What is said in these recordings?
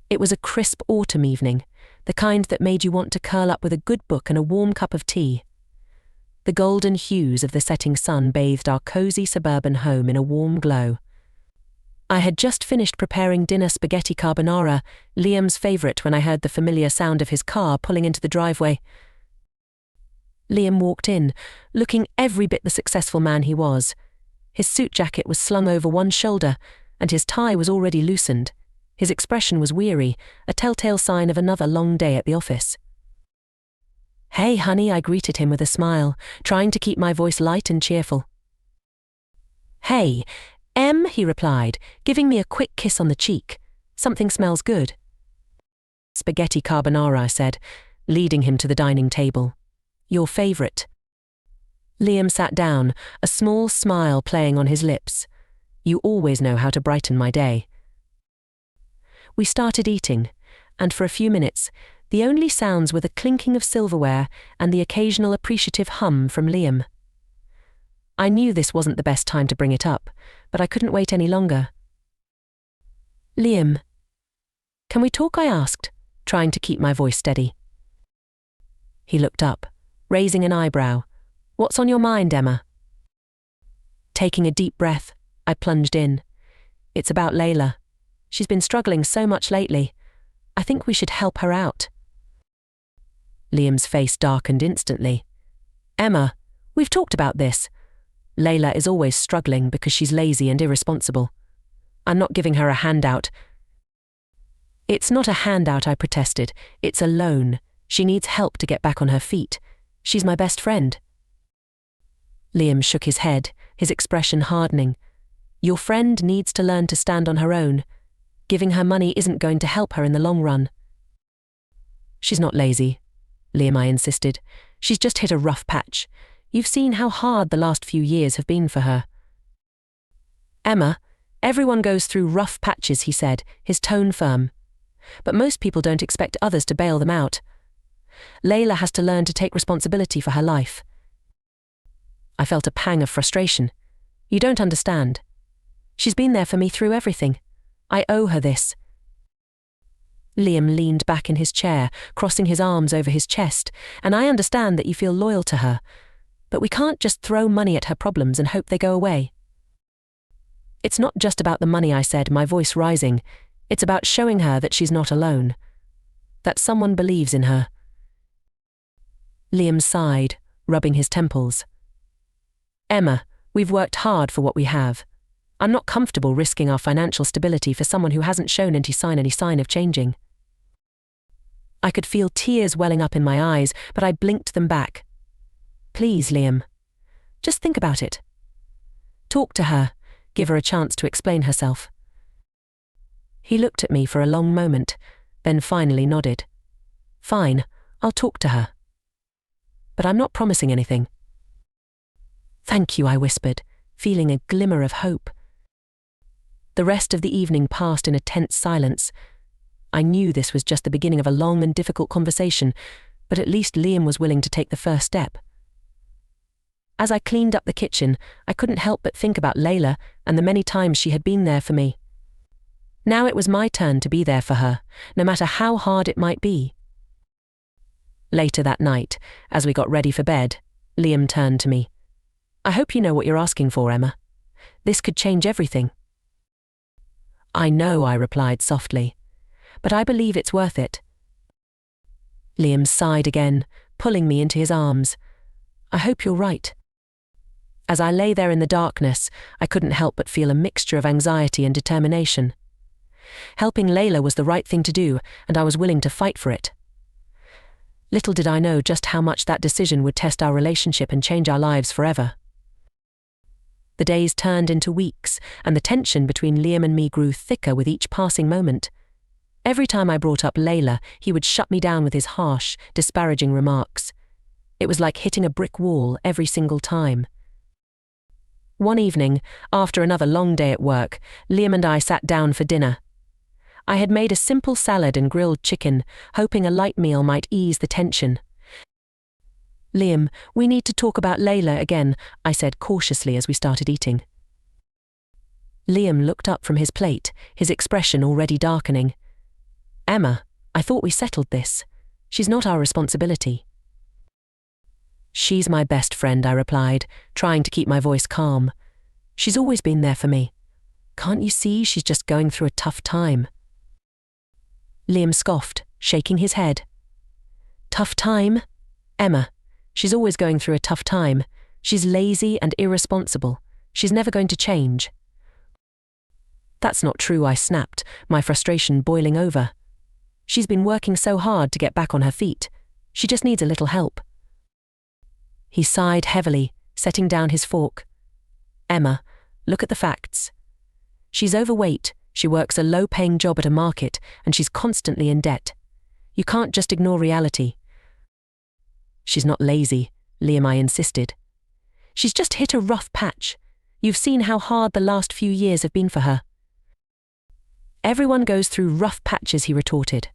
It was a crisp autumn evening, the kind that made you want to curl up with a good book and a warm cup of tea. The golden hues of the setting sun bathed our cozy suburban home in a warm glow. I had just finished preparing dinner spaghetti carbonara, Liam's favourite, when I heard the familiar sound of his car pulling into the driveway. Liam walked in, looking every bit the successful man he was. His suit jacket was slung over one shoulder, and his tie was already loosened. His expression was weary, a telltale sign of another long day at the office. "Hey, honey," I greeted him with a smile, trying to keep my voice light and cheerful. "Hey, Em," he replied, giving me a quick kiss on the cheek. "Something smells good." "Spaghetti carbonara," I said, leading him to the dining table. "Your favourite." Liam sat down, a small smile playing on his lips. "You always know how to brighten my day." We started eating, and for a few minutes, the only sounds were the clinking of silverware and the occasional appreciative hum from Liam. I knew this wasn't the best time to bring it up, but I couldn't wait any longer. "Liam, can we talk?" I asked, trying to keep my voice steady. He looked up, raising an eyebrow. "What's on your mind, Emma?" Taking a deep breath, I plunged in. "It's about Layla. She's been struggling so much lately. I think we should help her out." Liam's face darkened instantly. "Emma, we've talked about this. Layla is always struggling because she's lazy and irresponsible. I'm not giving her a handout." "It's not a handout," I protested. "It's a loan. She needs help to get back on her feet. She's my best friend." Liam shook his head, his expression hardening. "Your friend needs to learn to stand on her own. Giving her money isn't going to help her in the long run." "She's not lazy," Liam, I insisted. "She's just hit a rough patch. You've seen how hard the last few years have been for her." "Emma, everyone goes through rough patches," he said, his tone firm. "But most people don't expect others to bail them out. Layla has to learn to take responsibility for her life." I felt a pang of frustration. "You don't understand. She's been there for me through everything. I owe her this." Liam leaned back in his chair, crossing his arms over his chest. "And I understand that you feel loyal to her, but we can't just throw money at her problems and hope they go away." "It's not just about the money," I said, my voice rising. "It's about showing her that she's not alone, that someone believes in her." Liam sighed, rubbing his temples. "Emma, we've worked hard for what we have. I'm not comfortable risking our financial stability for someone who hasn't shown any sign of changing." I could feel tears welling up in my eyes, but I blinked them back. "Please, Liam, just think about it. Talk to her, give her a chance to explain herself." He looked at me for a long moment, then finally nodded. "Fine, I'll talk to her. But I'm not promising anything." "Thank you," I whispered, feeling a glimmer of hope. The rest of the evening passed in a tense silence. I knew this was just the beginning of a long and difficult conversation, but at least Liam was willing to take the first step. As I cleaned up the kitchen, I couldn't help but think about Layla and the many times she had been there for me. Now it was my turn to be there for her, no matter how hard it might be. Later that night, as we got ready for bed, Liam turned to me. "I hope you know what you're asking for, Emma. This could change everything." "I know," I replied softly, "but I believe it's worth it." Liam sighed again, pulling me into his arms. "I hope you're right." As I lay there in the darkness, I couldn't help but feel a mixture of anxiety and determination. Helping Layla was the right thing to do, and I was willing to fight for it. Little did I know just how much that decision would test our relationship and change our lives forever. The days turned into weeks, and the tension between Liam and me grew thicker with each passing moment. Every time I brought up Layla, he would shut me down with his harsh, disparaging remarks. It was like hitting a brick wall every single time. One evening, after another long day at work, Liam and I sat down for dinner. I had made a simple salad and grilled chicken, hoping a light meal might ease the tension. "Liam, we need to talk about Layla again," I said cautiously as we started eating. Liam looked up from his plate, his expression already darkening. Emma, I thought we settled this. She's not our responsibility. She's my best friend, I replied, trying to keep my voice calm. She's always been there for me. Can't you see she's just going through a tough time? Liam scoffed, shaking his head. Tough time? Emma, she's always going through a tough time. She's lazy and irresponsible. She's never going to change. That's not true, I snapped, my frustration boiling over. She's been working so hard to get back on her feet. She just needs a little help. He sighed heavily, setting down his fork. Emma, look at the facts. She's overweight, she works a low-paying job at a market, and she's constantly in debt. You can't just ignore reality. She's not lazy, Liam, I insisted. She's just hit a rough patch. You've seen how hard the last few years have been for her. Everyone goes through rough patches, he retorted.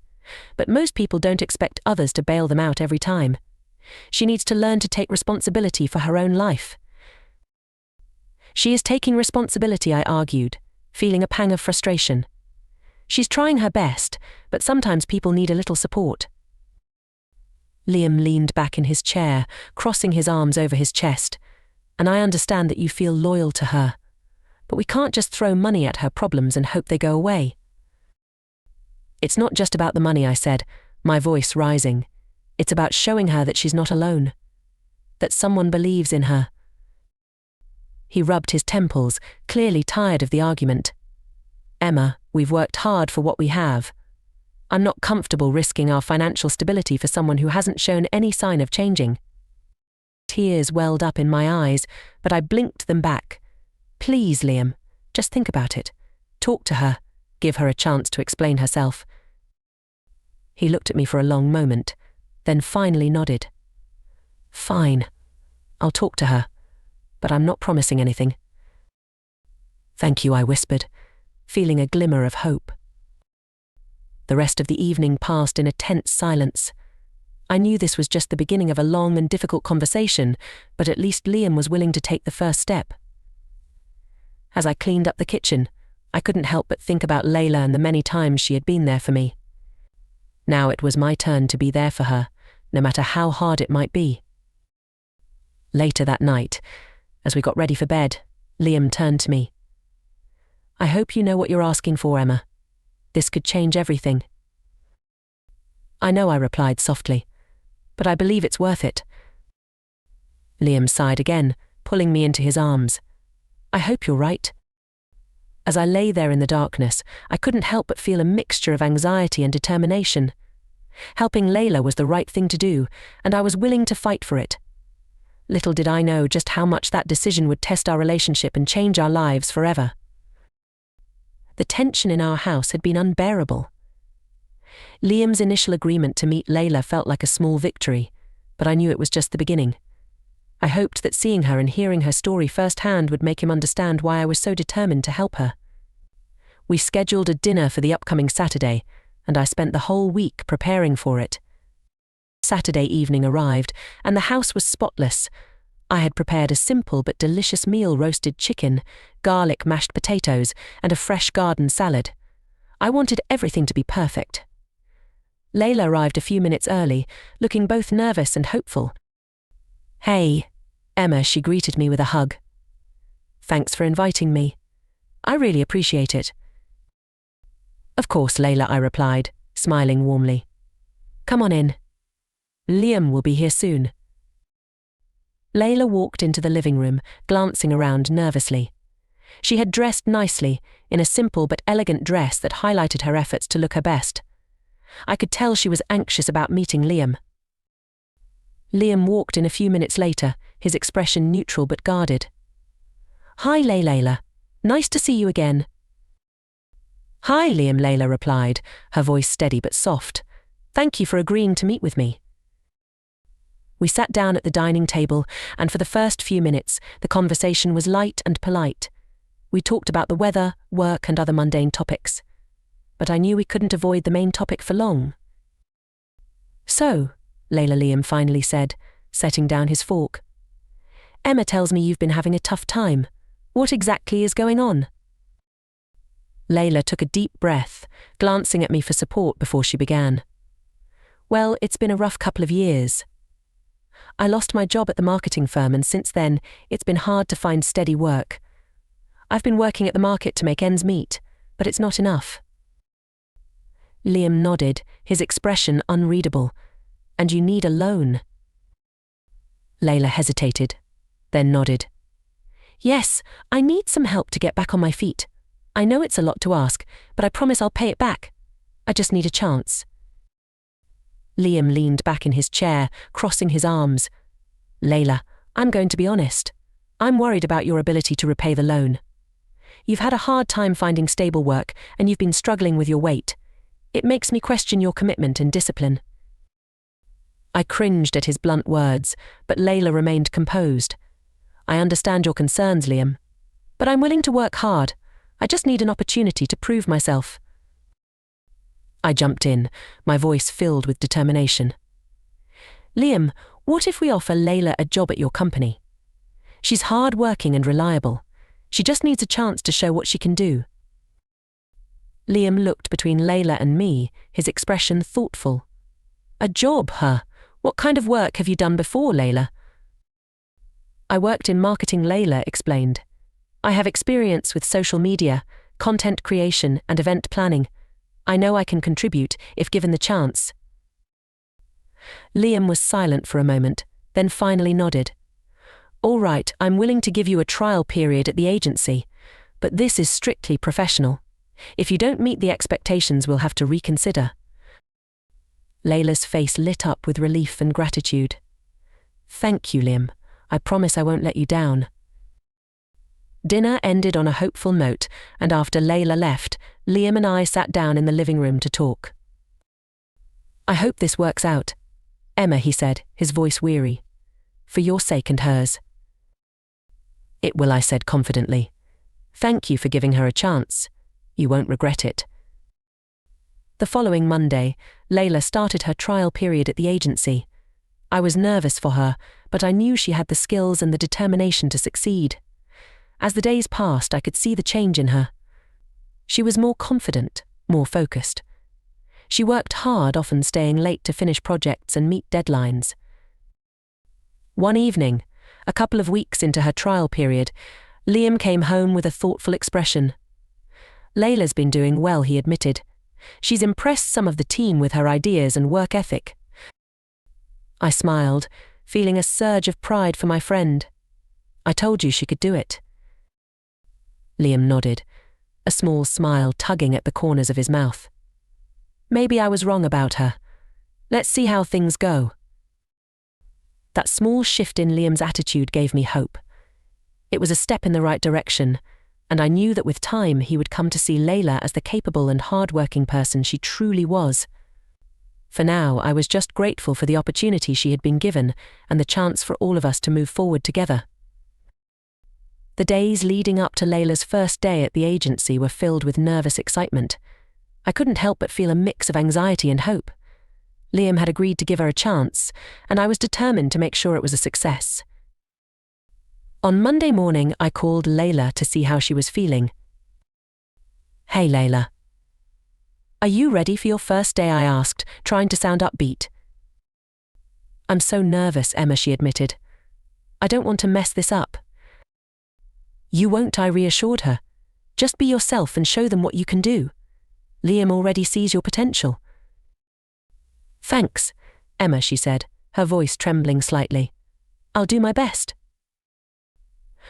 But most people don't expect others to bail them out every time. She needs to learn to take responsibility for her own life. She is taking responsibility, I argued, feeling a pang of frustration. She's trying her best, but sometimes people need a little support. Liam leaned back in his chair, crossing his arms over his chest. And I understand that you feel loyal to her. But we can't just throw money at her problems and hope they go away. It's not just about the money, I said, my voice rising. It's about showing her that she's not alone. That someone believes in her. He rubbed his temples, clearly tired of the argument. Emma, we've worked hard for what we have. I'm not comfortable risking our financial stability for someone who hasn't shown any sign of changing. Tears welled up in my eyes, but I blinked them back. Please, Liam, just think about it. Talk to her. Give her a chance to explain herself. He looked at me for a long moment, then finally nodded. Fine. I'll talk to her, but I'm not promising anything. Thank you, I whispered, feeling a glimmer of hope. The rest of the evening passed in a tense silence. I knew this was just the beginning of a long and difficult conversation, but at least Liam was willing to take the first step. As I cleaned up the kitchen, I couldn't help but think about Layla and the many times she had been there for me. Now it was my turn to be there for her, no matter how hard it might be. Later that night, as we got ready for bed, Liam turned to me. I hope you know what you're asking for, Emma. This could change everything. I know, I replied softly, but I believe it's worth it. Liam sighed again, pulling me into his arms. I hope you're right. As I lay there in the darkness, I couldn't help but feel a mixture of anxiety and determination. Helping Layla was the right thing to do, and I was willing to fight for it. Little did I know just how much that decision would test our relationship and change our lives forever. The tension in our house had been unbearable. Liam's initial agreement to meet Layla felt like a small victory, but I knew it was just the beginning. I hoped that seeing her and hearing her story firsthand would make him understand why I was so determined to help her. We scheduled a dinner for the upcoming Saturday, and I spent the whole week preparing for it. Saturday evening arrived, and the house was spotless. I had prepared a simple but delicious meal: roasted chicken, garlic mashed potatoes, and a fresh garden salad. I wanted everything to be perfect. Layla arrived a few minutes early, looking both nervous and hopeful. Hey, Emma, she greeted me with a hug. Thanks for inviting me. I really appreciate it. Of course, Layla, I replied, smiling warmly. Come on in. Liam will be here soon. Layla walked into the living room, glancing around nervously. She had dressed nicely, in a simple but elegant dress that highlighted her efforts to look her best. I could tell she was anxious about meeting Liam. Liam walked in a few minutes later, his expression neutral but guarded. Hi, Layla. Nice to see you again. Hi, Liam, Layla replied, her voice steady but soft. Thank you for agreeing to meet with me. We sat down at the dining table, and for the first few minutes, the conversation was light and polite. We talked about the weather, work, and other mundane topics. But I knew we couldn't avoid the main topic for long. So, Layla, Liam finally said, setting down his fork. Emma tells me you've been having a tough time. What exactly is going on? Layla took a deep breath, glancing at me for support before she began. Well, it's been a rough couple of years. I lost my job at the marketing firm, and since then, it's been hard to find steady work. I've been working at the market to make ends meet, but it's not enough. Liam nodded, his expression unreadable. And you need a loan. Layla hesitated, then nodded. Yes, I need some help to get back on my feet. I know it's a lot to ask, but I promise I'll pay it back. I just need a chance. Liam leaned back in his chair, crossing his arms. Layla, I'm going to be honest. I'm worried about your ability to repay the loan. You've had a hard time finding stable work, and you've been struggling with your weight. It makes me question your commitment and discipline. I cringed at his blunt words, but Layla remained composed. I understand your concerns, Liam, but I'm willing to work hard. I just need an opportunity to prove myself. I jumped in, my voice filled with determination. Liam, what if we offer Layla a job at your company? She's hard-working and reliable. She just needs a chance to show what she can do. Liam looked between Layla and me, his expression thoughtful. A job, huh? What kind of work have you done before, Layla? I worked in marketing, Layla explained. I have experience with social media, content creation, and event planning. I know I can contribute if given the chance. Liam was silent for a moment, then finally nodded. All right, I'm willing to give you a trial period at the agency, but this is strictly professional. If you don't meet the expectations, we'll have to reconsider. Layla's face lit up with relief and gratitude. Thank you, Liam. I promise I won't let you down. Dinner ended on a hopeful note, and after Layla left, Liam and I sat down in the living room to talk. I hope this works out, Emma, he said, his voice weary. For your sake and hers. It will, I said confidently. Thank you for giving her a chance. You won't regret it. The following Monday, Layla started her trial period at the agency. I was nervous for her, but I knew she had the skills and the determination to succeed. As the days passed, I could see the change in her. She was more confident, more focused. She worked hard, often staying late to finish projects and meet deadlines. One evening, a couple of weeks into her trial period, Liam came home with a thoughtful expression. Layla's been doing well, he admitted. She's impressed some of the team with her ideas and work ethic. I smiled, feeling a surge of pride for my friend. I told you she could do it. Liam nodded, a small smile tugging at the corners of his mouth. Maybe I was wrong about her. Let's see how things go. That small shift in Liam's attitude gave me hope. It was a step in the right direction, and I knew that with time he would come to see Layla as the capable and hard-working person she truly was. For now, I was just grateful for the opportunity she had been given and the chance for all of us to move forward together. The days leading up to Layla's first day at the agency were filled with nervous excitement. I couldn't help but feel a mix of anxiety and hope. Liam had agreed to give her a chance, and I was determined to make sure it was a success. On Monday morning, I called Layla to see how she was feeling. Hey, Layla. Are you ready for your first day? I asked, trying to sound upbeat. I'm so nervous, Emma, she admitted. I don't want to mess this up. You won't, I reassured her. Just be yourself and show them what you can do. Liam already sees your potential. Thanks, Emma, she said, her voice trembling slightly. I'll do my best.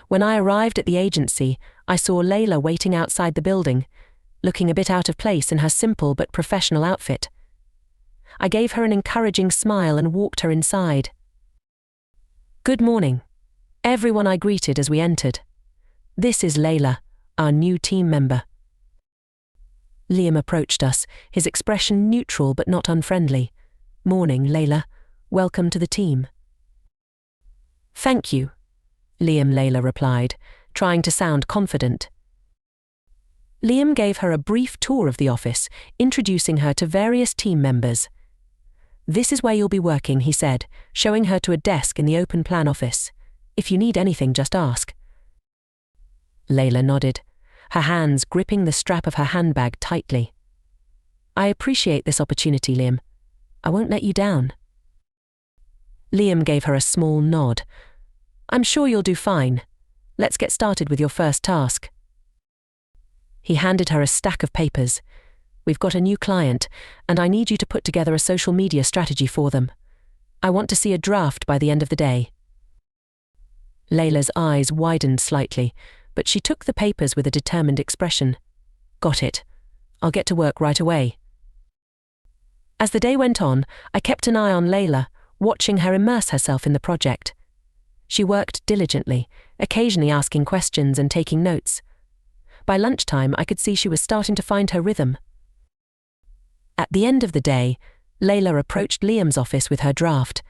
When I arrived at the agency, I saw Layla waiting outside the building, looking a bit out of place in her simple but professional outfit. I gave her an encouraging smile and walked her inside. Good morning, everyone, I greeted as we entered. This is Layla, our new team member. Liam approached us, his expression neutral but not unfriendly. Morning, Layla. Welcome to the team. Thank you, Layla replied, trying to sound confident. Liam gave her a brief tour of the office, introducing her to various team members. This is where you'll be working, he said, showing her to a desk in the open plan office. If you need anything, just ask. Layla nodded, her hands gripping the strap of her handbag tightly. "I appreciate this opportunity, Liam. I won't let you down." Liam gave her a small nod. "I'm sure you'll do fine. Let's get started with your first task." He handed her a stack of papers. "We've got a new client, and I need you to put together a social media strategy for them. I want to see a draft by the end of the day." Layla's eyes widened slightly, but she took the papers with a determined expression. "Got it. I'll get to work right away." As the day went on, I kept an eye on Layla, watching her immerse herself in the project. She worked diligently, occasionally asking questions and taking notes. By lunchtime, I could see she was starting to find her rhythm. At the end of the day, Layla approached Liam's office with her draft.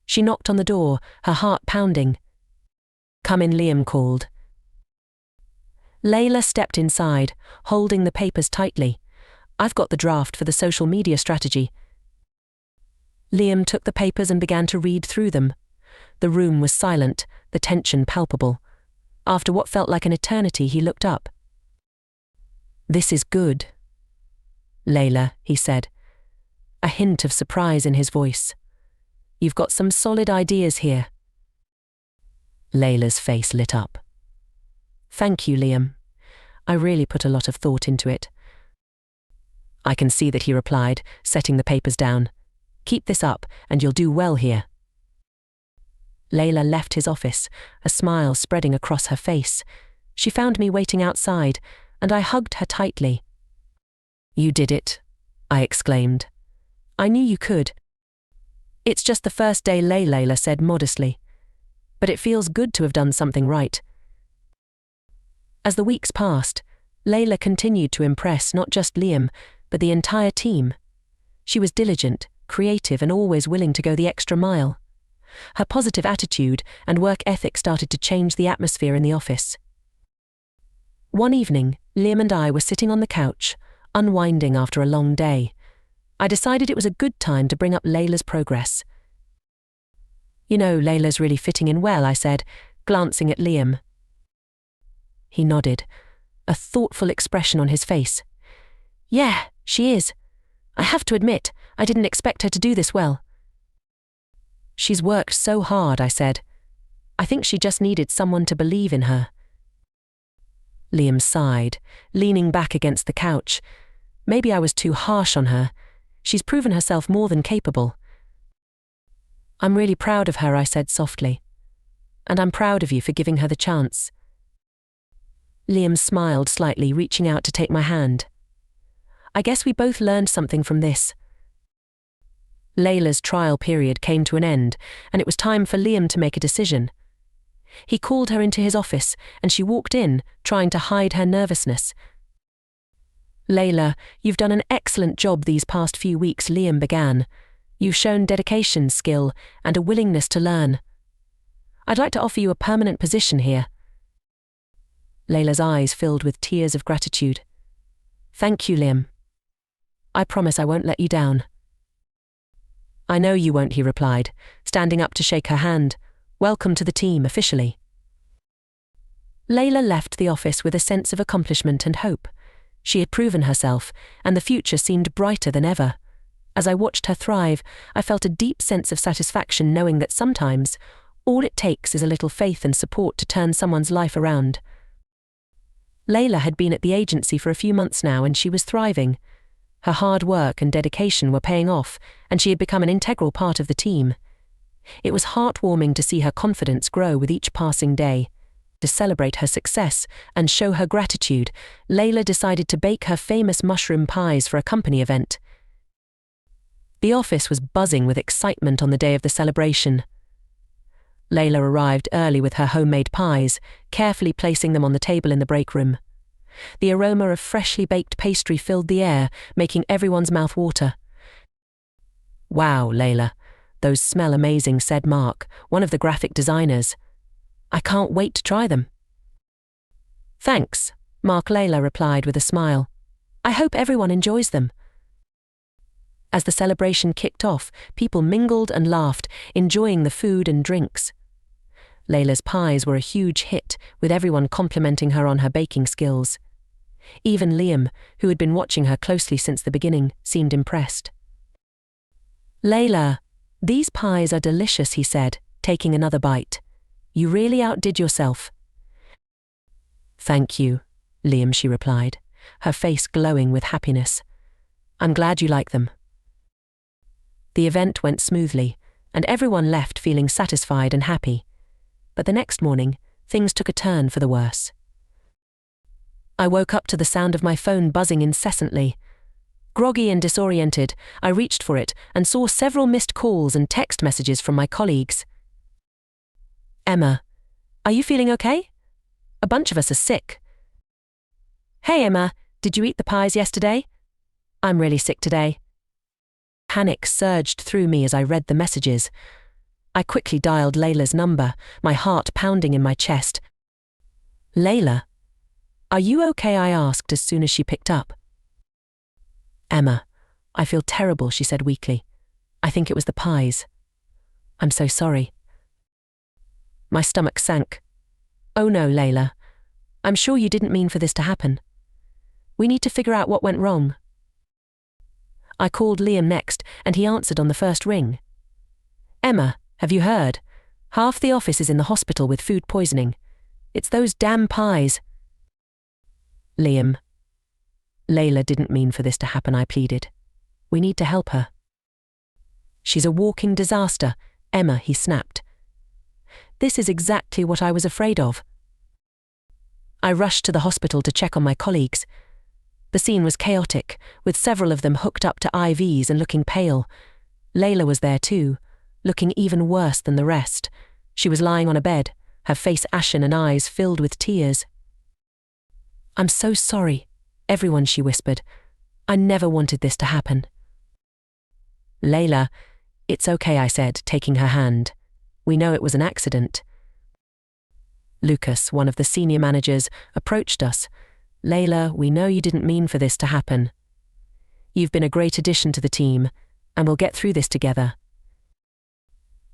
She knocked on the door, her heart pounding. "Come in," Liam called. Layla stepped inside, holding the papers tightly. "I've got the draft for the social media strategy." Liam took the papers and began to read through them. The room was silent, the tension palpable. After what felt like an eternity, he looked up. "This is good, Layla," he said, a hint of surprise in his voice. "You've got some solid ideas here." Layla's face lit up. "Thank you, Liam. I really put a lot of thought into it." "I can see that," he replied, setting the papers down. "Keep this up, and you'll do well here." Layla left his office, a smile spreading across her face. She found me waiting outside, and I hugged her tightly. "You did it," I exclaimed. "I knew you could." "It's just the first day," Layla said modestly. "But it feels good to have done something right." As the weeks passed, Layla continued to impress not just Liam, but the entire team. She was diligent, creative, and always willing to go the extra mile. Her positive attitude and work ethic started to change the atmosphere in the office. One evening, Liam and I were sitting on the couch, unwinding after a long day. I decided it was a good time to bring up Layla's progress. "You know, Layla's really fitting in well," I said, glancing at Liam. He nodded, a thoughtful expression on his face. "Yeah, she is. I have to admit, I didn't expect her to do this well." "She's worked so hard," I said. "I think she just needed someone to believe in her." Liam sighed, leaning back against the couch. "Maybe I was too harsh on her. She's proven herself more than capable." "I'm really proud of her," I said softly. "And I'm proud of you for giving her the chance." Liam smiled slightly, reaching out to take my hand. "I guess we both learned something from this." Layla's trial period came to an end, and it was time for Liam to make a decision. He called her into his office, and she walked in, trying to hide her nervousness. "Layla, you've done an excellent job these past few weeks," Liam began. "You've shown dedication, skill, and a willingness to learn. I'd like to offer you a permanent position here." Layla's eyes filled with tears of gratitude. "Thank you, Liam. I promise I won't let you down." "I know you won't," he replied, standing up to shake her hand. "Welcome to the team, officially." Layla left the office with a sense of accomplishment and hope. She had proven herself, and the future seemed brighter than ever. As I watched her thrive, I felt a deep sense of satisfaction knowing that sometimes all it takes is a little faith and support to turn someone's life around. Layla had been at the agency for a few months now, and she was thriving. Her hard work and dedication were paying off, and she had become an integral part of the team. It was heartwarming to see her confidence grow with each passing day. To celebrate her success and show her gratitude, Layla decided to bake her famous mushroom pies for a company event. The office was buzzing with excitement on the day of the celebration. Layla arrived early with her homemade pies, carefully placing them on the table in the break room. The aroma of freshly baked pastry filled the air, making everyone's mouth water. "Wow, Layla, those smell amazing," said Mark, one of the graphic designers. "I can't wait to try them." "Thanks," Mark, Layla replied with a smile. "I hope everyone enjoys them." As the celebration kicked off, people mingled and laughed, enjoying the food and drinks. Layla's pies were a huge hit, with everyone complimenting her on her baking skills. Even Liam, who had been watching her closely since the beginning, seemed impressed. "Layla, these pies are delicious," he said, taking another bite. "You really outdid yourself." "Thank you, Liam," she replied, her face glowing with happiness. "I'm glad you like them." The event went smoothly, and everyone left feeling satisfied and happy. But the next morning, things took a turn for the worse. I woke up to the sound of my phone buzzing incessantly. Groggy and disoriented, I reached for it and saw several missed calls and text messages from my colleagues. "Emma, are you feeling okay? A bunch of us are sick." "Hey Emma, did you eat the pies yesterday? I'm really sick today." Panic surged through me as I read the messages. I quickly dialed Layla's number, my heart pounding in my chest. "Layla, are you okay?" I asked as soon as she picked up. "Emma, I feel terrible," she said weakly. "I think it was the pies. I'm so sorry." My stomach sank. "Oh no, Layla. I'm sure you didn't mean for this to happen. We need to figure out what went wrong." I called Liam next, and he answered on the first ring. "Emma, have you heard? Half the office is in the hospital with food poisoning. It's those damn pies." "Liam, Layla didn't mean for this to happen," I pleaded. "We need to help her." "She's a walking disaster, Emma," he snapped. "This is exactly what I was afraid of." I rushed to the hospital to check on my colleagues. The scene was chaotic, with several of them hooked up to IVs and looking pale. Layla was there too, looking even worse than the rest. She was lying on a bed, her face ashen and eyes filled with tears. "I'm so sorry, everyone," she whispered. "I never wanted this to happen." "Layla, it's okay," I said, taking her hand. "We know it was an accident." Lucas, one of the senior managers, approached us. "Layla, we know you didn't mean for this to happen. You've been a great addition to the team, and we'll get through this together."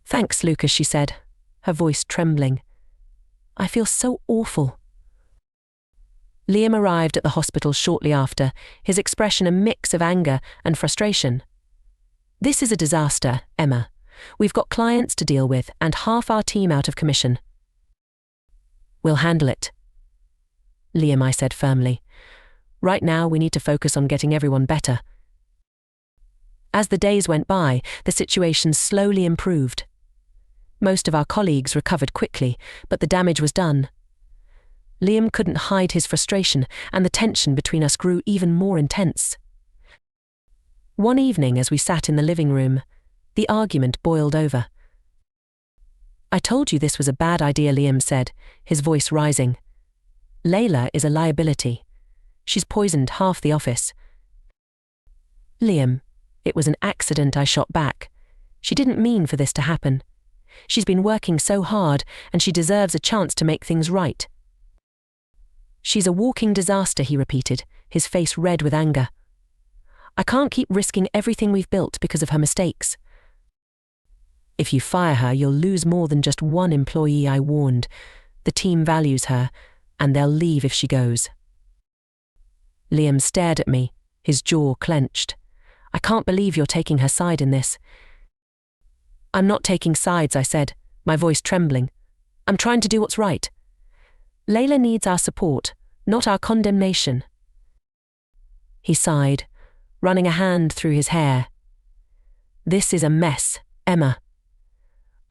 "Thanks, Lucas," she said, her voice trembling. "I feel so awful." Liam arrived at the hospital shortly after, his expression a mix of anger and frustration. "This is a disaster, Emma. We've got clients to deal with and half our team out of commission." "We'll handle it, Liam," I said firmly. "Right now we need to focus on getting everyone better." As the days went by, the situation slowly improved. Most of our colleagues recovered quickly, but the damage was done. Liam couldn't hide his frustration, and the tension between us grew even more intense. One evening, as we sat in the living room, the argument boiled over. "I told you this was a bad idea," Liam said, his voice rising. "Layla is a liability. She's poisoned half the office." "Liam, it was an accident," I shot back. "She didn't mean for this to happen. She's been working so hard, and she deserves a chance to make things right." "She's a walking disaster," he repeated, his face red with anger. "I can't keep risking everything we've built because of her mistakes." "If you fire her, you'll lose more than just one employee," I warned. "The team values her, and they'll leave if she goes." Liam stared at me, his jaw clenched. "I can't believe you're taking her side in this." "I'm not taking sides," I said, my voice trembling. "I'm trying to do what's right. Layla needs our support, not our condemnation." He sighed, running a hand through his hair. "This is a mess, Emma.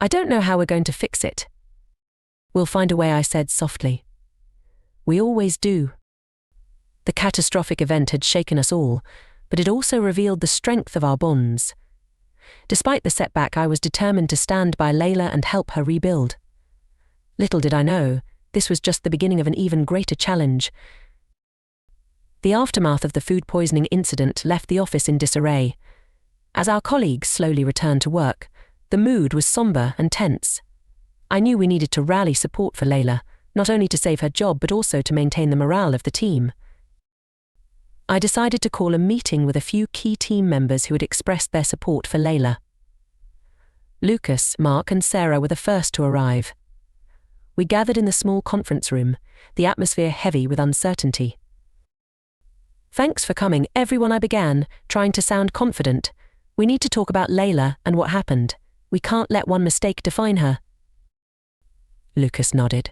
I don't know how we're going to fix it." "We'll find a way," I said softly. "We always do." The catastrophic event had shaken us all, but it also revealed the strength of our bonds. Despite the setback, I was determined to stand by Layla and help her rebuild. Little did I know, this was just the beginning of an even greater challenge. The aftermath of the food poisoning incident left the office in disarray. As our colleagues slowly returned to work, the mood was somber and tense. I knew we needed to rally support for Layla, not only to save her job but also to maintain the morale of the team. I decided to call a meeting with a few key team members who had expressed their support for Layla. Lucas, Mark, and Sarah were the first to arrive. We gathered in the small conference room, the atmosphere heavy with uncertainty. Thanks for coming, everyone, I began, trying to sound confident. We need to talk about Layla and what happened. We can't let one mistake define her. Lucas nodded.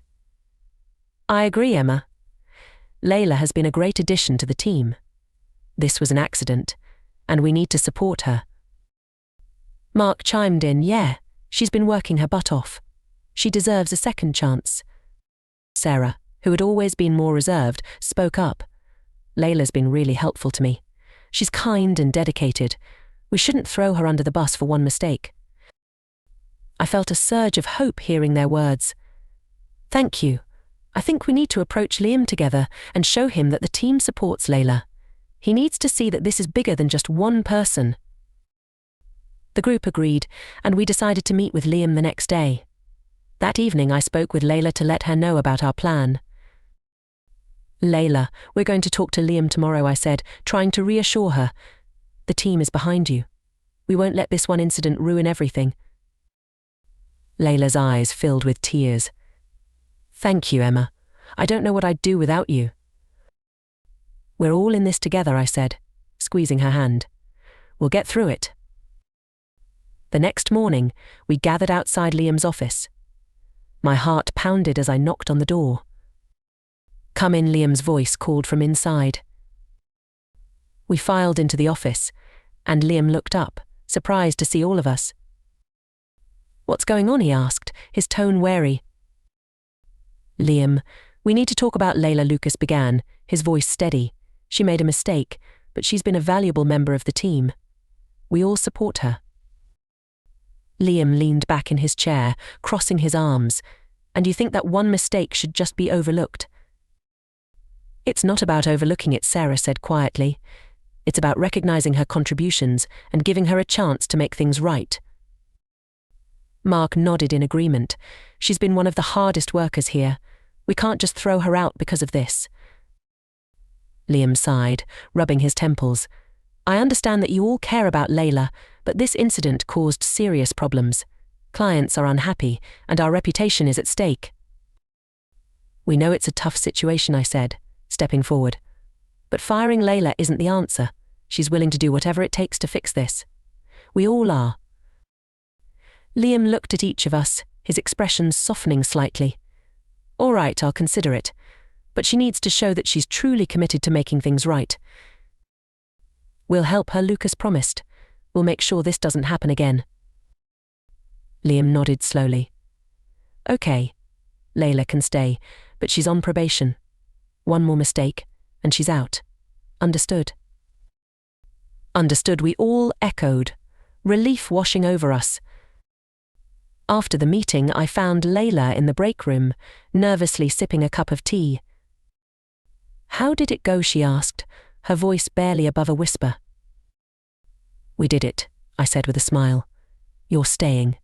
I agree, Emma. Layla has been a great addition to the team. This was an accident, and we need to support her. Mark chimed in, yeah, she's been working her butt off. She deserves a second chance. Sarah, who had always been more reserved, spoke up. Layla's been really helpful to me. She's kind and dedicated. We shouldn't throw her under the bus for one mistake. I felt a surge of hope hearing their words. Thank you. I think we need to approach Liam together and show him that the team supports Layla. He needs to see that this is bigger than just one person. The group agreed, and we decided to meet with Liam the next day. That evening I spoke with Layla to let her know about our plan. Layla, we're going to talk to Liam tomorrow, I said, trying to reassure her. The team is behind you. We won't let this one incident ruin everything. Layla's eyes filled with tears. Thank you, Emma. I don't know what I'd do without you. We're all in this together, I said, squeezing her hand. We'll get through it. The next morning, we gathered outside Liam's office. My heart pounded as I knocked on the door. Come in, Liam's voice called from inside. We filed into the office, and Liam looked up, surprised to see all of us. What's going on, he asked, his tone wary. Liam, we need to talk about Layla, Lucas began, his voice steady. She made a mistake, but she's been a valuable member of the team. We all support her. Liam leaned back in his chair, crossing his arms. And you think that one mistake should just be overlooked? It's not about overlooking it, Sarah said quietly. It's about recognizing her contributions and giving her a chance to make things right. Mark nodded in agreement. She's been one of the hardest workers here. We can't just throw her out because of this. Liam sighed, rubbing his temples. I understand that you all care about Layla, but this incident caused serious problems. Clients are unhappy, and our reputation is at stake. We know it's a tough situation, I said, stepping forward. But firing Layla isn't the answer. She's willing to do whatever it takes to fix this. We all are. Liam looked at each of us, his expression softening slightly. All right, I'll consider it. But she needs to show that she's truly committed to making things right. We'll help her, Lucas promised. We'll make sure this doesn't happen again. Liam nodded slowly. Okay, Layla can stay, but she's on probation. One more mistake, and she's out. Understood? Understood, we all echoed, relief washing over us. After the meeting, I found Layla in the break room, nervously sipping a cup of tea. How did it go, she asked, her voice barely above a whisper. We did it, I said with a smile. You're staying,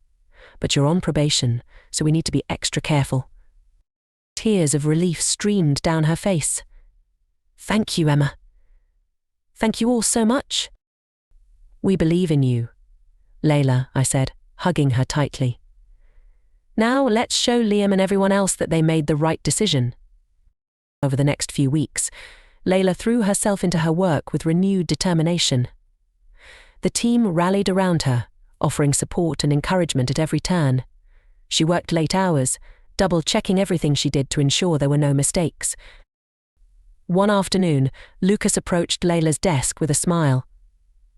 but you're on probation, so we need to be extra careful. Tears of relief streamed down her face. Thank you, Emma. Thank you all so much. We believe in you, Layla, I said, hugging her tightly. Now let's show Liam and everyone else that they made the right decision. Over the next few weeks, Layla threw herself into her work with renewed determination. The team rallied around her, offering support and encouragement at every turn. She worked late hours, double-checking everything she did to ensure there were no mistakes. One afternoon, Lucas approached Layla's desk with a smile.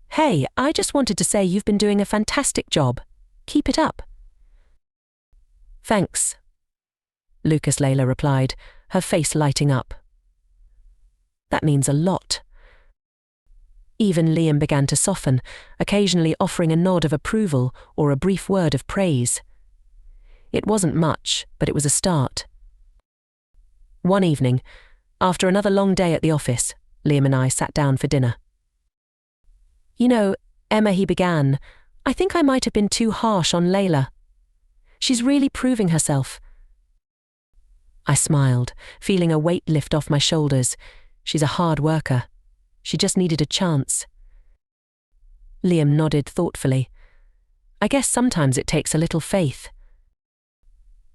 Hey, I just wanted to say you've been doing a fantastic job. Keep it up. Thanks, Lucas, Layla replied, her face lighting up. That means a lot. Even Liam began to soften, occasionally offering a nod of approval or a brief word of praise. It wasn't much, but it was a start. One evening, after another long day at the office, Liam and I sat down for dinner. You know, Emma, he began, I think I might have been too harsh on Layla. She's really proving herself. I smiled, feeling a weight lift off my shoulders. She's a hard worker. She just needed a chance. Liam nodded thoughtfully. I guess sometimes it takes a little faith.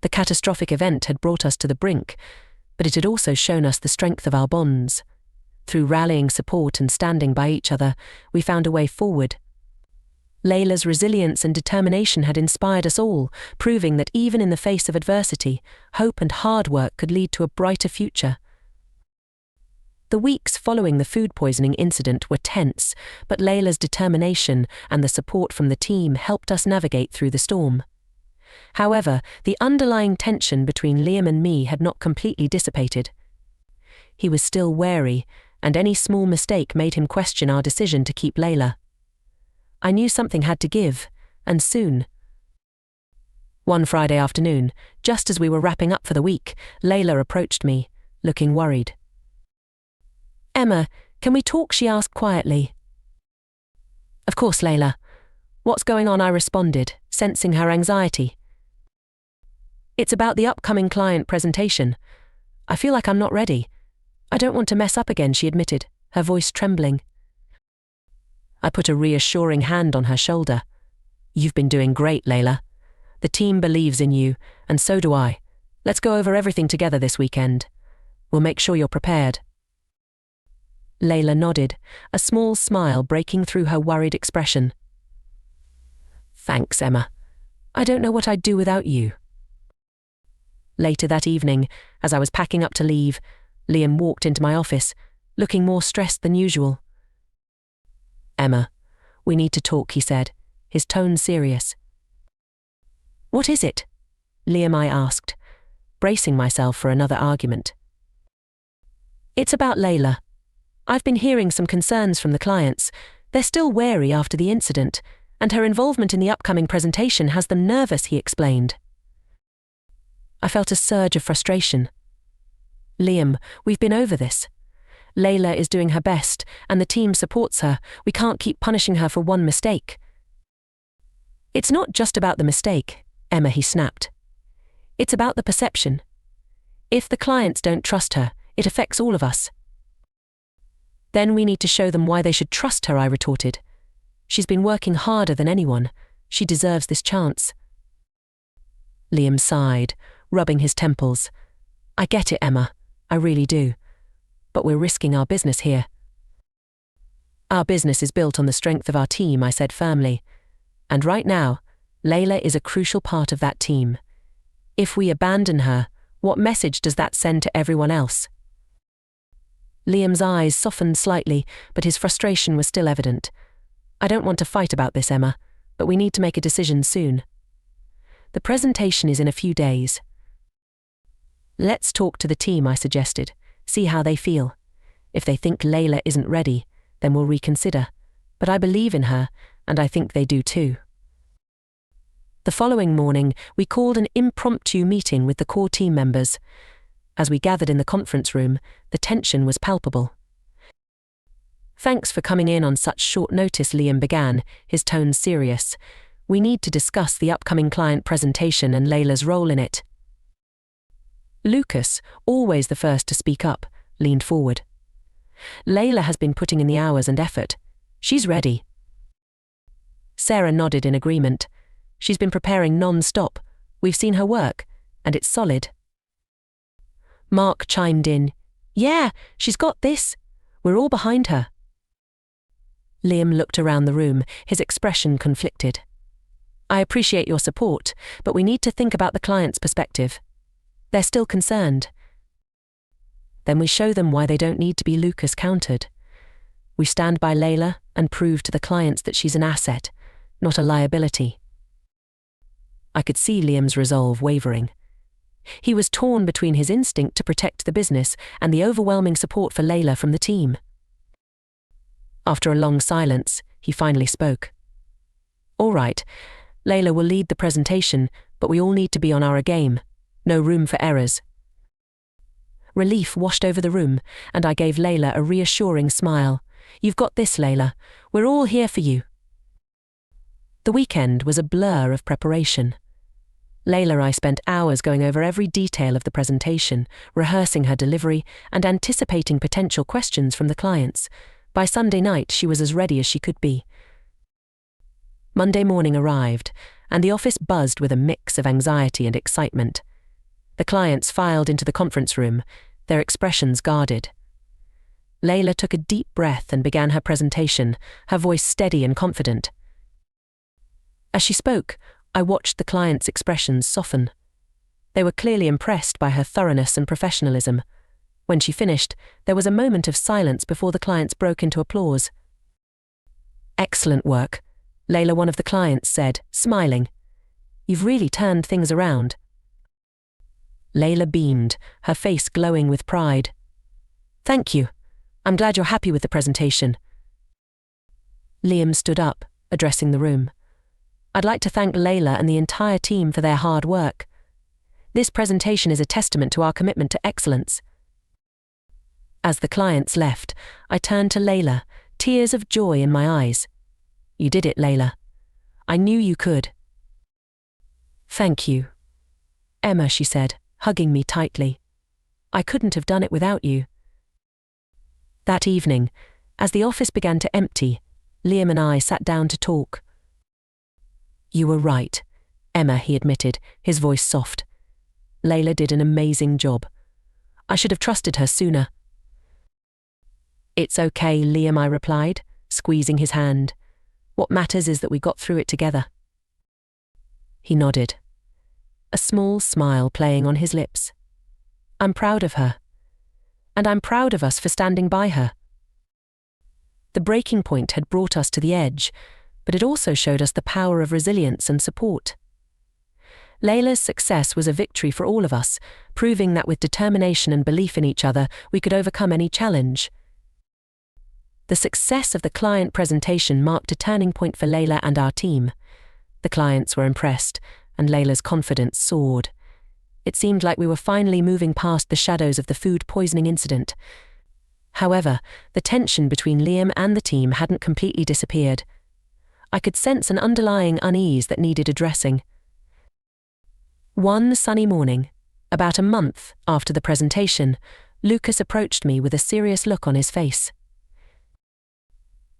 The catastrophic event had brought us to the brink, but it had also shown us the strength of our bonds. Through rallying support and standing by each other, we found a way forward. Layla's resilience and determination had inspired us all, proving that even in the face of adversity, hope and hard work could lead to a brighter future. The weeks following the food poisoning incident were tense, but Layla's determination and the support from the team helped us navigate through the storm. However, the underlying tension between Liam and me had not completely dissipated. He was still wary, and any small mistake made him question our decision to keep Layla. I knew something had to give, and soon. One Friday afternoon, just as we were wrapping up for the week, Layla approached me, looking worried. "Emma, can we talk?" she asked quietly. "Of course, Layla. What's going on?" I responded, sensing her anxiety. "It's about the upcoming client presentation. I feel like I'm not ready. I don't want to mess up again," she admitted, her voice trembling. I put a reassuring hand on her shoulder. "You've been doing great, Layla. The team believes in you, and so do I. Let's go over everything together this weekend. We'll make sure you're prepared." Layla nodded, a small smile breaking through her worried expression. "Thanks, Emma. I don't know what I'd do without you." Later that evening, as I was packing up to leave, Liam walked into my office, looking more stressed than usual. "Emma, we need to talk," he said, his tone serious. "What is it?" Liam, I asked, bracing myself for another argument. "It's about Layla. I've been hearing some concerns from the clients. They're still wary after the incident, and her involvement in the upcoming presentation has them nervous," he explained. I felt a surge of frustration. "Liam, we've been over this. Layla is doing her best, and the team supports her. We can't keep punishing her for one mistake." "It's not just about the mistake, Emma," he snapped. "It's about the perception. If the clients don't trust her, it affects all of us." "Then we need to show them why they should trust her," I retorted. "She's been working harder than anyone. She deserves this chance." Liam sighed, rubbing his temples. "I get it, Emma. I really do. But we're risking our business here." "Our business is built on the strength of our team," I said firmly. "And right now, Layla is a crucial part of that team. If we abandon her, what message does that send to everyone else?" Liam's eyes softened slightly, but his frustration was still evident. "I don't want to fight about this, Emma, but we need to make a decision soon. The presentation is in a few days." "Let's talk to the team," I suggested. "See how they feel. If they think Layla isn't ready, then we'll reconsider. But I believe in her, and I think they do too." The following morning, we called an impromptu meeting with the core team members. As we gathered in the conference room, the tension was palpable. "Thanks for coming in on such short notice," Liam began, his tone serious. "We need to discuss the upcoming client presentation and Layla's role in it." Lucas, always the first to speak up, leaned forward. "Layla has been putting in the hours and effort. She's ready." Sarah nodded in agreement. "She's been preparing non-stop. We've seen her work, and it's solid." Mark chimed in. "Yeah, she's got this. We're all behind her." Liam looked around the room, his expression conflicted. "I appreciate your support, but we need to think about the client's perspective. They're still concerned." "Then we show them why they don't need to be," Lucas countered. "We stand by Layla and prove to the clients that she's an asset, not a liability." I could see Liam's resolve wavering. He was torn between his instinct to protect the business and the overwhelming support for Layla from the team. After a long silence, he finally spoke. "All right, Layla will lead the presentation, but we all need to be on our game. No room for errors." Relief washed over the room, and I gave Layla a reassuring smile. "You've got this, Layla. We're all here for you." The weekend was a blur of preparation. Layla and I spent hours going over every detail of the presentation, rehearsing her delivery, and anticipating potential questions from the clients. By Sunday night, she was as ready as she could be. Monday morning arrived, and the office buzzed with a mix of anxiety and excitement. The clients filed into the conference room, their expressions guarded. Layla took a deep breath and began her presentation, her voice steady and confident. As she spoke, I watched the client's expressions soften. They were clearly impressed by her thoroughness and professionalism. When she finished, there was a moment of silence before the clients broke into applause. "Excellent work," Layla, one of the clients, said, smiling. "You've really turned things around." Layla beamed, her face glowing with pride. "Thank you. I'm glad you're happy with the presentation." Liam stood up, addressing the room. "I'd like to thank Layla and the entire team for their hard work. This presentation is a testament to our commitment to excellence." As the clients left, I turned to Layla, tears of joy in my eyes. "You did it, Layla. I knew you could." "Thank you, Emma," she said, hugging me tightly. "I couldn't have done it without you." That evening, as the office began to empty, Liam and I sat down to talk. "You were right, Emma," he admitted, his voice soft. "Layla did an amazing job. I should have trusted her sooner." "It's okay, Liam," I replied, squeezing his hand. "What matters is that we got through it together." He nodded, a small smile playing on his lips. "I'm proud of her. And I'm proud of us for standing by her." The breaking point had brought us to the edge, but it also showed us the power of resilience and support. Layla's success was a victory for all of us, proving that with determination and belief in each other, we could overcome any challenge. The success of the client presentation marked a turning point for Layla and our team. The clients were impressed, and Layla's confidence soared. It seemed like we were finally moving past the shadows of the food poisoning incident. However, the tension between Liam and the team hadn't completely disappeared. I could sense an underlying unease that needed addressing. One sunny morning, about a month after the presentation, Lucas approached me with a serious look on his face.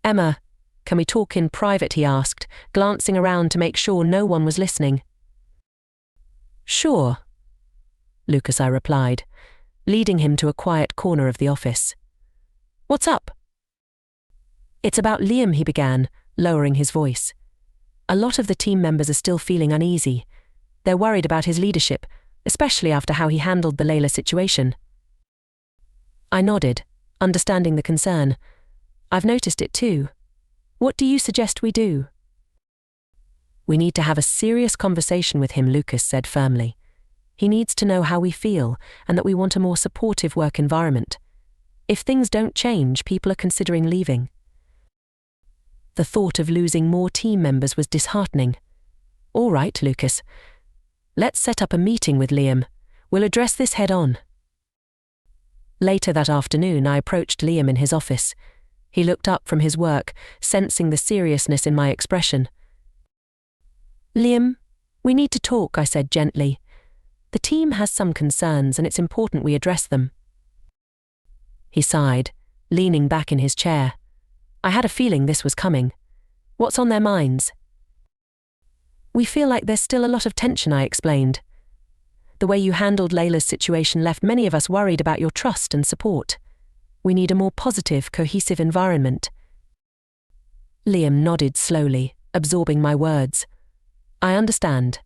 "Emma, can we talk in private?" he asked, glancing around to make sure no one was listening. "Sure, Lucas," I replied, leading him to a quiet corner of the office. "What's up?" "It's about Liam," he began, lowering his voice. "A lot of the team members are still feeling uneasy. They're worried about his leadership, especially after how he handled the Layla situation." I nodded, understanding the concern. "I've noticed it too. What do you suggest we do?" "We need to have a serious conversation with him," Lucas said firmly. "He needs to know how we feel and that we want a more supportive work environment. If things don't change, people are considering leaving." The thought of losing more team members was disheartening. "All right, Lucas. Let's set up a meeting with Liam. We'll address this head on." Later that afternoon, I approached Liam in his office. He looked up from his work, sensing the seriousness in my expression. "Liam, we need to talk," I said gently. "The team has some concerns and it's important we address them." He sighed, leaning back in his chair. I had a feeling this was coming. "What's on their minds?" "We feel like there's still a lot of tension," I explained. "The way you handled Layla's situation left many of us worried about your trust and support. We need a more positive, cohesive environment." Liam nodded slowly, absorbing my words. "I understand.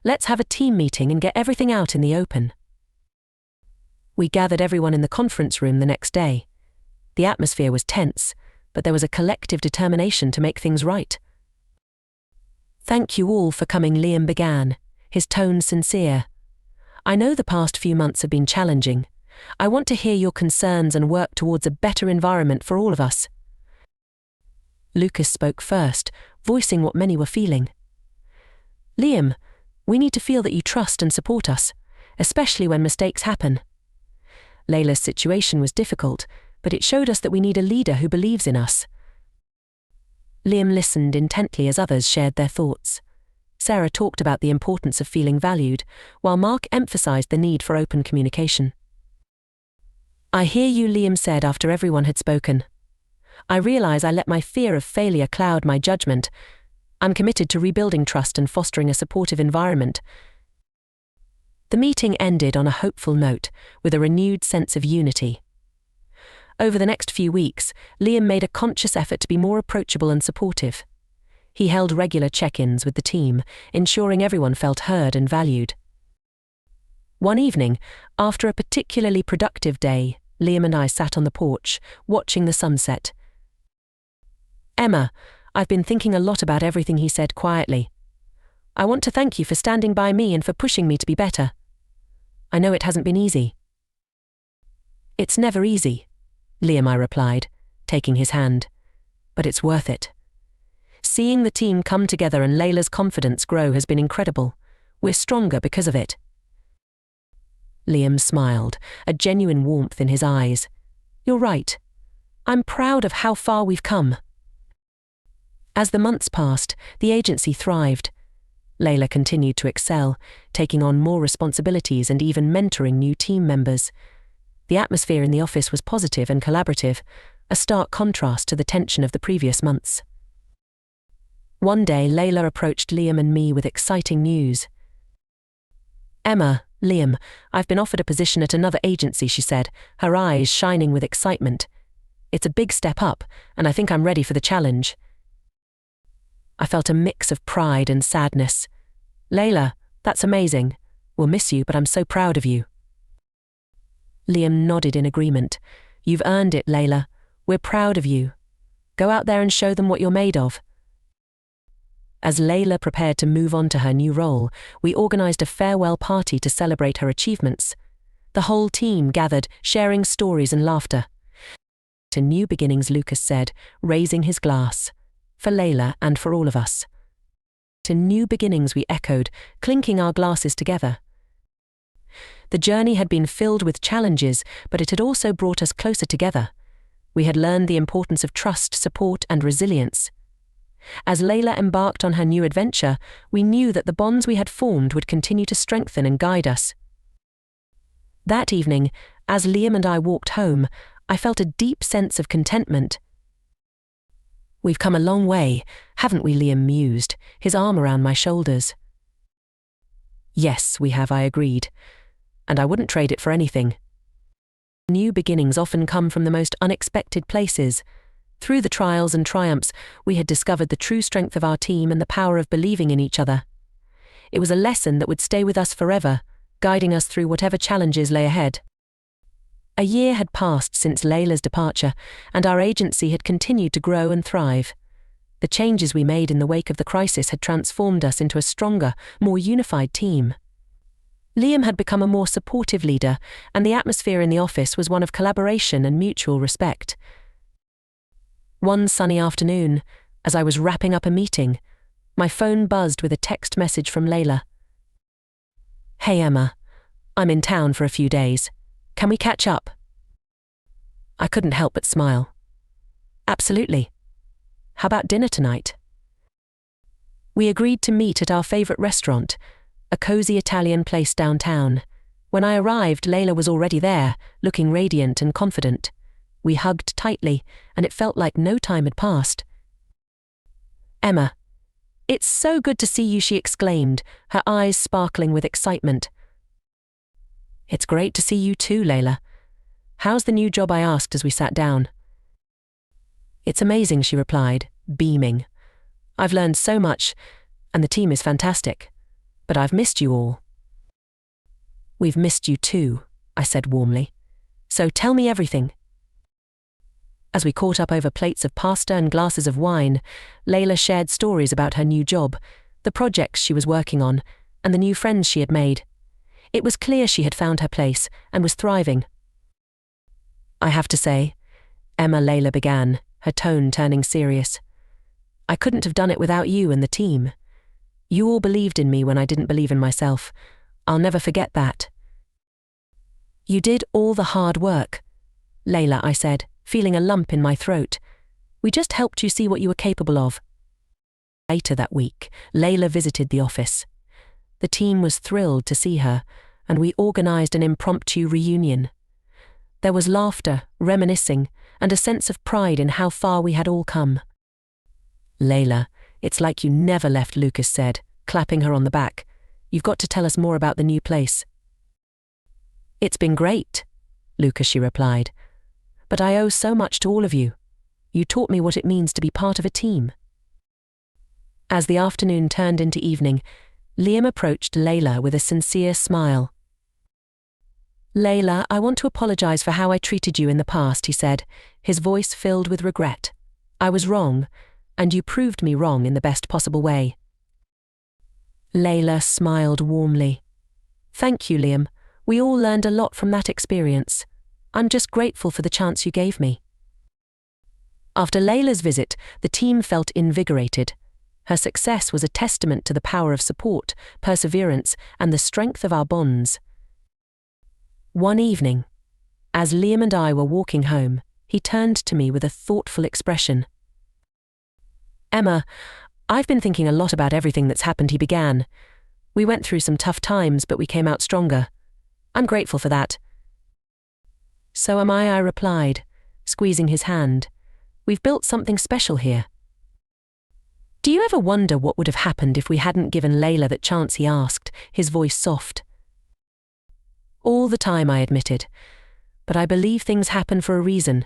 Let's have a team meeting and get everything out in the open." We gathered everyone in the conference room the next day. The atmosphere was tense, but there was a collective determination to make things right. "Thank you all for coming," Liam began, his tone sincere. "I know the past few months have been challenging. I want to hear your concerns and work towards a better environment for all of us." Lucas spoke first, voicing what many were feeling. "Liam, we need to feel that you trust and support us, especially when mistakes happen. Layla's situation was difficult, but it showed us that we need a leader who believes in us." Liam listened intently as others shared their thoughts. Sarah talked about the importance of feeling valued, while Mark emphasized the need for open communication. "I hear you," Liam said after everyone had spoken. "I realize I let my fear of failure cloud my judgment. I'm committed to rebuilding trust and fostering a supportive environment." The meeting ended on a hopeful note, with a renewed sense of unity. Over the next few weeks, Liam made a conscious effort to be more approachable and supportive. He held regular check-ins with the team, ensuring everyone felt heard and valued. One evening, after a particularly productive day, Liam and I sat on the porch, watching the sunset. "Emma, I've been thinking a lot about everything he said quietly. I want to thank you for standing by me and for pushing me to be better. I know it hasn't been easy." "It's never easy," Liam I replied, taking his hand. "But it's worth it. Seeing the team come together and Layla's confidence grow has been incredible. We're stronger because of it." Liam smiled, a genuine warmth in his eyes. "You're right. I'm proud of how far we've come." As the months passed, the agency thrived. Layla continued to excel, taking on more responsibilities and even mentoring new team members. The atmosphere in the office was positive and collaborative, a stark contrast to the tension of the previous months. One day, Layla approached Liam and me with exciting news. "Emma, Liam, I've been offered a position at another agency," she said, her eyes shining with excitement. "It's a big step up, and I think I'm ready for the challenge." I felt a mix of pride and sadness. "Layla, that's amazing. We'll miss you, but I'm so proud of you." Liam nodded in agreement. "You've earned it, Layla. We're proud of you. Go out there and show them what you're made of." As Layla prepared to move on to her new role, we organized a farewell party to celebrate her achievements. The whole team gathered, sharing stories and laughter. "To new beginnings," Lucas said, raising his glass. "For Layla and for all of us." "To new beginnings," we echoed, clinking our glasses together. The journey had been filled with challenges, but it had also brought us closer together. We had learned the importance of trust, support, and resilience. As Layla embarked on her new adventure, we knew that the bonds we had formed would continue to strengthen and guide us. That evening, as Liam and I walked home, I felt a deep sense of contentment. "We've come a long way, haven't we?" Liam mused, his arm around my shoulders. "Yes, we have," I agreed, "and I wouldn't trade it for anything." New beginnings often come from the most unexpected places. Through the trials and triumphs, we had discovered the true strength of our team and the power of believing in each other. It was a lesson that would stay with us forever, guiding us through whatever challenges lay ahead. A year had passed since Layla's departure, and our agency had continued to grow and thrive. The changes we made in the wake of the crisis had transformed us into a stronger, more unified team. Liam had become a more supportive leader, and the atmosphere in the office was one of collaboration and mutual respect. One sunny afternoon, as I was wrapping up a meeting, my phone buzzed with a text message from Layla. "Hey Emma, I'm in town for a few days. Can we catch up?" I couldn't help but smile. "Absolutely. How about dinner tonight?" We agreed to meet at our favorite restaurant, a cozy Italian place downtown. When I arrived, Layla was already there, looking radiant and confident. We hugged tightly, and it felt like no time had passed. "Emma, it's so good to see you," she exclaimed, her eyes sparkling with excitement. "It's great to see you too, Layla. How's the new job?" I asked as we sat down. "It's amazing," she replied, beaming. "I've learned so much, and the team is fantastic. But I've missed you all." "We've missed you too," I said warmly. "So tell me everything." As we caught up over plates of pasta and glasses of wine, Layla shared stories about her new job, the projects she was working on, and the new friends she had made. It was clear she had found her place and was thriving. "I have to say," Emma, Layla began, her tone turning serious, "I couldn't have done it without you and the team. You all believed in me when I didn't believe in myself. I'll never forget that." "You did all the hard work, Layla," I said, feeling a lump in my throat. "We just helped you see what you were capable of." Later that week, Layla visited the office. The team was thrilled to see her, and we organized an impromptu reunion. There was laughter, reminiscing, and a sense of pride in how far we had all come. "Layla, it's like you never left," Lucas said, clapping her on the back. "You've got to tell us more about the new place." "It's been great, Lucas," she replied. but I owe so much to all of you. You taught me what it means to be part of a team." As the afternoon turned into evening, Liam approached Layla with a sincere smile. "Layla, I want to apologize for how I treated you in the past," he said, his voice filled with regret. "I was wrong, and you proved me wrong in the best possible way." Layla smiled warmly. "Thank you, Liam. We all learned a lot from that experience. I'm just grateful for the chance you gave me." After Layla's visit, the team felt invigorated. Her success was a testament to the power of support, perseverance, and the strength of our bonds. One evening, as Liam and I were walking home, he turned to me with a thoughtful expression. "Emma, I've been thinking a lot about everything that's happened," he began. "We went through some tough times, but we came out stronger. I'm grateful for that." "So am I replied, squeezing his hand. "We've built something special here." "Do you ever wonder what would have happened if we hadn't given Layla that chance?" he asked, his voice soft. "All the time," I admitted. "But I believe things happen for a reason.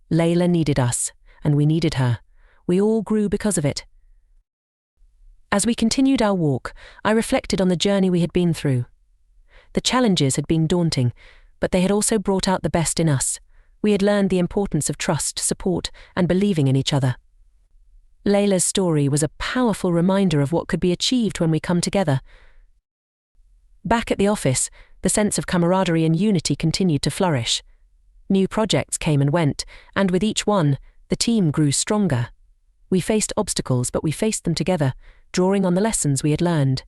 Layla needed us, and we needed her. We all grew because of it." As we continued our walk, I reflected on the journey we had been through. The challenges had been daunting, but they had also brought out the best in us. We had learned the importance of trust, support, and believing in each other. Layla's story was a powerful reminder of what could be achieved when we come together. Back at the office, the sense of camaraderie and unity continued to flourish. New projects came and went, and with each one, the team grew stronger. We faced obstacles, but we faced them together, drawing on the lessons we had learned.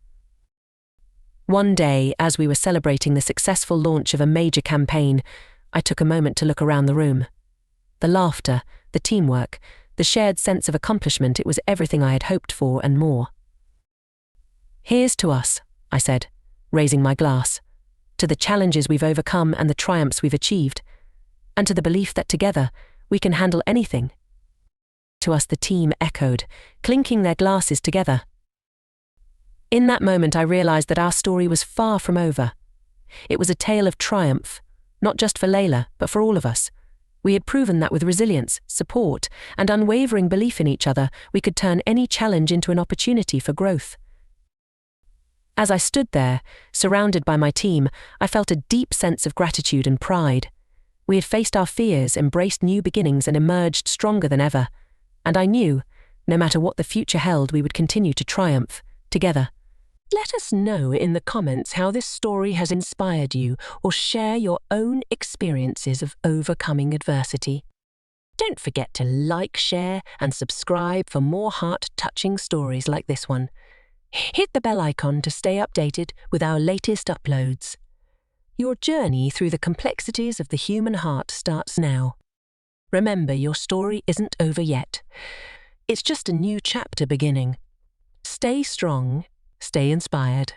One day, as we were celebrating the successful launch of a major campaign, I took a moment to look around the room. The laughter, the teamwork, the shared sense of accomplishment, it was everything I had hoped for and more. "Here's to us," I said, raising my glass, "to the challenges we've overcome and the triumphs we've achieved, and to the belief that together we can handle anything." To us, the team echoed, clinking their glasses together. In that moment, I realized that our story was far from over. It was a tale of triumph, not just for Layla, but for all of us. We had proven that with resilience, support, and unwavering belief in each other, we could turn any challenge into an opportunity for growth. As I stood there, surrounded by my team, I felt a deep sense of gratitude and pride. We had faced our fears, embraced new beginnings, and emerged stronger than ever. And I knew, no matter what the future held, we would continue to triumph, together. Let us know in the comments how this story has inspired you, or share your own experiences of overcoming adversity. Don't forget to like, share, and subscribe for more heart-touching stories like this one. Hit the bell icon to stay updated with our latest uploads. Your journey through the complexities of the human heart starts now. Remember, your story isn't over yet. It's just a new chapter beginning. Stay strong, stay inspired.